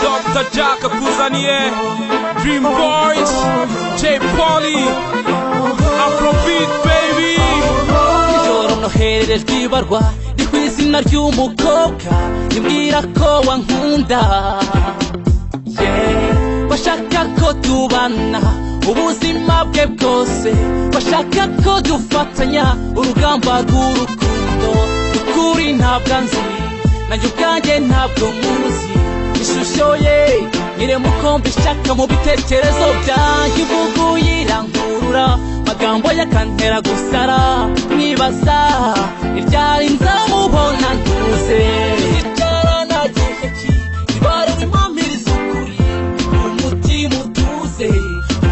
Dr. Jack akuzaniye Dream Boys, J Polly, Afrobeat baby. Ijoro nohererejwe ibarwa ndi ku izina ry'umukobwa imbwira ko wankunda, bashaka ko tubana ubuzima bwe bwose, bashaka ko dufatanya urugamba rw'urukundo. Ukuri ntabwo nzi nanjye ubwanjye ntabwo muzi, ishusho ye nyire mukombe ishaka mu bitekerezo byanjye, imvugo yirankurura magambo yakantera gusara, nibaza iryari nzamubona ntuze. Icarana gihe ki ibara impamiriza ukuri, umutima utuze,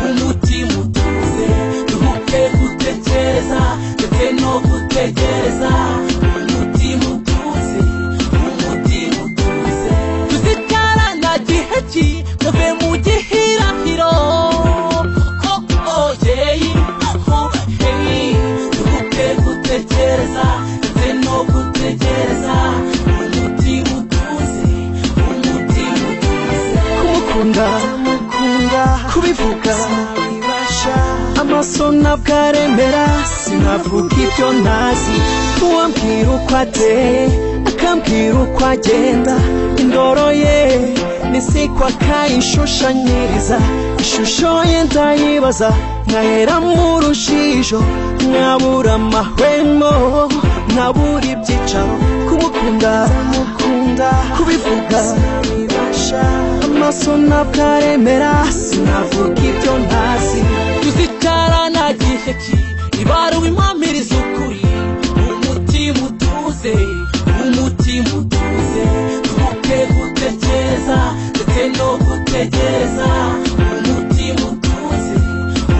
umutima utuze, duhuke gutekereza ndetse no gutegereza. Umutima utuze, umutima utuze, tuzicarana gihe ki tuve mu gihirahiro. Duhuke gutekereza ndetse no gutegereza. Umutima utuze, umutima utuze, kumukunda kubivuga amaso ntabwo aremera, sinavuga ibyo ntazi. Uwambwira uko ateye akambwira uko agenda, indoro ye nisiko akayishushanyiriza, ishusho ye ndayibaza nkahera mu rujijo, nkabura amahwemo nkabura ibyicaro. Kumukunda kubivuga amaso ntabwo aremera, sinavuga ibyo ntazi. tuzicarana gihe ki ibaruwe impamiriza ukuri, umutima utuze, umutima utuze, duhuke gutekereza ndetse no gutegereza. Umutima utuze,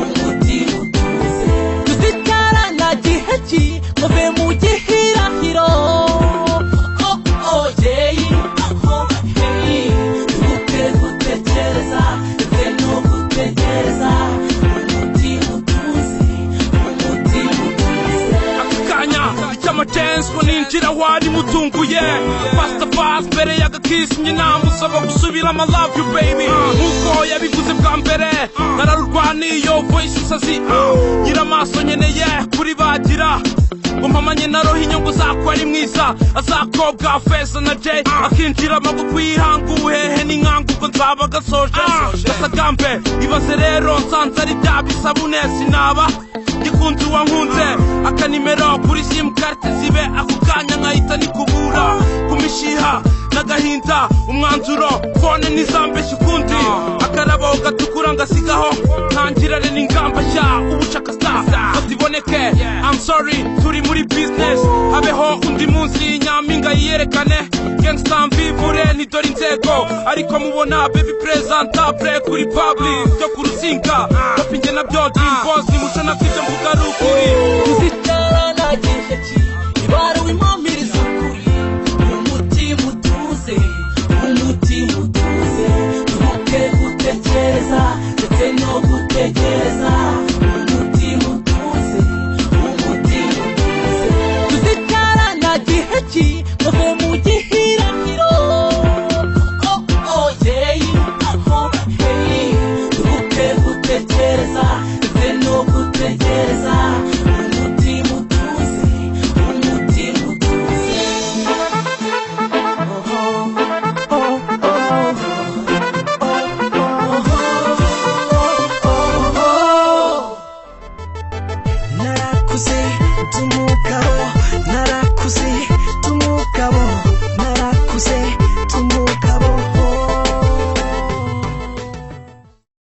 umutima utuze, tuzicarana gihe ki tuve mu gihirahiro. Duhuke gutekereza ndetse no gutegereza. Umutima utuze, umutima utuze. Akanya icy'amatense ngo ninjira wari mutunguye, fast mbere y'agakisi njye namusaba gusubira I love you baby, nkuko yabivuze bwa mbere. Nararurwaniye voice isazi, gira amaso nyeneye kuri bagira ngo mpamanye na roho inyungu zako ari mwiza, azakobwa Feza na Jay akinjira amaboko yihanga ubuhehe n'inkangu ubwo nzaba gasoje gasagambe. Ibaze rero nsanze ari bya bisabune sinaba gikunze uwankunze, akanimero kuri simukarte zibe ako kanya nkahita nikubura ku mishiha n'agahinda. Umwanzuro fone ntizambeshya ukundi, akarabo gatukura ngasigaho ntangirane n'ingamba nshya. Ubushaka star batiboneke, I'm sorry turi muri business, habeho undi munsi nyampinga yiyerekane. Gangsta mvivure ntidore inzego, ariko mubona baby presentable kuri public byo ku ruzinga. Bapinge na byo Dream Boys nimuco na kwibyo mvuga ari ukuri. tuzicarana gihe ki ibaruwe impamiriza ukuri, umutima utuze, umutima utuze, duhuke gutekereza ndetse no gutegereza. Umutima utuze, umutima utuze, tuzicarana gihe ki tuve mu gihirahiro. Duhuke gutekereza ndetse no gutegereza. Umutima utuze, umutima utuze. Narakuze ndi umugabo, narakuze